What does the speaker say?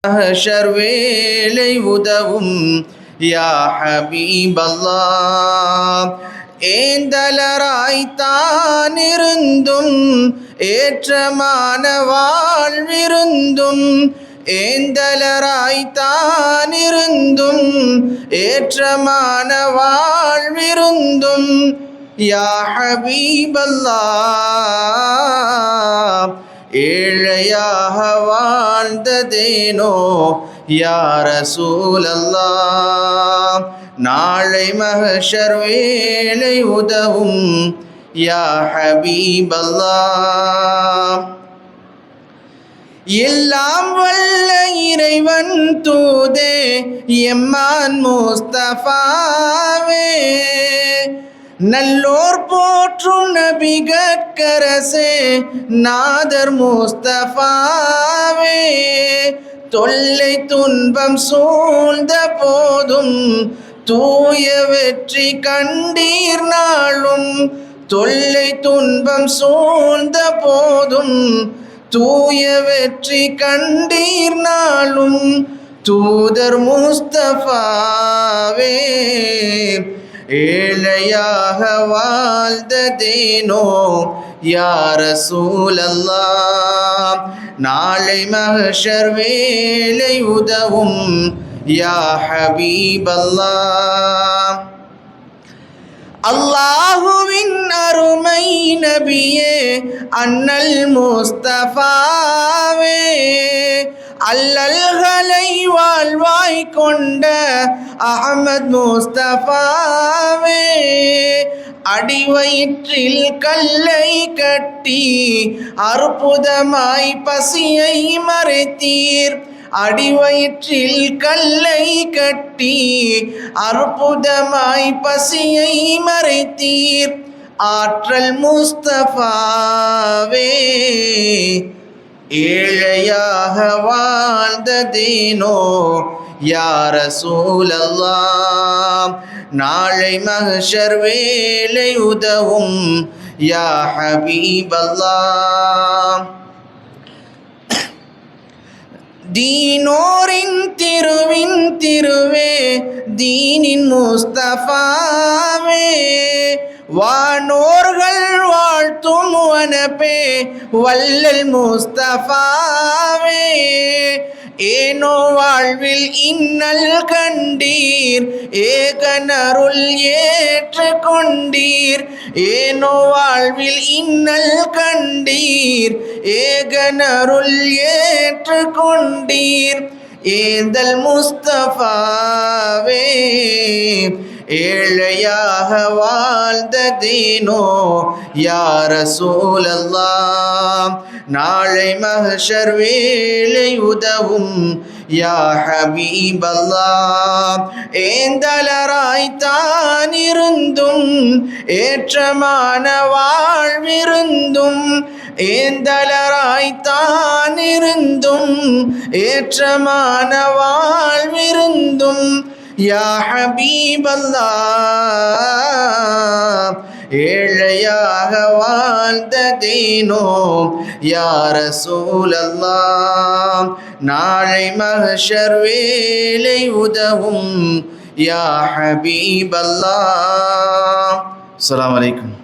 மஹ்ஷர் வேளை உதவும் யா ஹபீபல்லாஹ். ஏந்தலராய்த்தான் இருந்தும் ஏற்றமான வாழ்விருந்தும், ஏந்தலராய்த்தான் இருந்தும் ஏற்றமான வாழ்விருந்தும் யா ஹபீபல்லாஹ். ஏழையாக வாழ்ந்ததேனோ யா ரசூலல்லாஹ். நாளை மஹ்ஷர் வேளை உதவும் யா ஹபீபல்லாஹ். எல்லாம் வல்ல இறைவன் தூதே எம்மான் முஸ்தஃபாவே, நல்லோர் போற்றும் நபிகட்கரசே நாதர் முஸ்தஃபாவே. தொல்லை துன்பம் சூழ்ந்த போதும் தூய வெற்றி கண்டீர் நாளும், தொல்லை துன்பம் சூழ்ந்த போதும் தூய வெற்றி கண்டீர் நாளும் தூதர் முஸ்தஃபாவே. ஏழையாக வாழ்ந்ததேனோ யா ரசூலல்லாஹ். நாளை மஹ்ஷர் வேளை உதவும் யா ஹபீபல்லாஹ். அல்லாஹுவின் அருமை நபியே அண்ணல் முஸ்தஃபாவே, அல்லல்களை வாழ்வாய் கொண்ட அஹ்மத் முஸ்தஃபாவே. அடிவயிற்றில் கல்லை கட்டி அற்புதமாய் பசியை மறைத்தீர், அடிவயிற்றில் கல்லை கட்டி அற்புதமாய் பசியை மறைத்தீர் ஆற்றல் முஸ்தஃபாவே. ஏழையாக வாழ்ந்ததேனோ யா ரசூலல்லாஹ். நாளை மஹ்ஷர் வேளை உதவும் யா ஹபீபல்லாஹ். தீனோரின் திருவின் திருவே தீனின் முஸ்தஃபாவே, வானோர்கள் வாழ்த்தும் வனப்பே வல்லல் முஸ்தஃபாவே. ஏனோ வாழ்வில் இன்னல் கண்டீர் ஏகனருள் ஏற்று கொண்டீர், ஏனோ வாழ்வில் இன்னல் கண்டீர் ஏகனருள் ஏற்று கொண்டீர் ஏந்தல் முஸ்தஃபாவே. ஏழையாக வாழ்ந்ததேனோ யா ரசூலல்லாஹ். நாளை மஹ்ஷர் வேளை உதவும் யா ஹபீபல்லாஹ். ஏந்தலராய்த்தான் இருந்தும் ஏற்றமான வாழ்விருந்தும், ஏந்தலராய்த்தான் இருந்தும் ஏற்றமான வாழ்விருந்தும் யா ஹபீபல்லாஹ். ஏழையாக வாழ்ந்ததேனோ யா ரசூலல்லாஹ். நாளை மஹ்ஷர் வேளை உதவும் யா ஹபீபல்லாஹ். அஸ்ஸலாமு அலைக்கும்.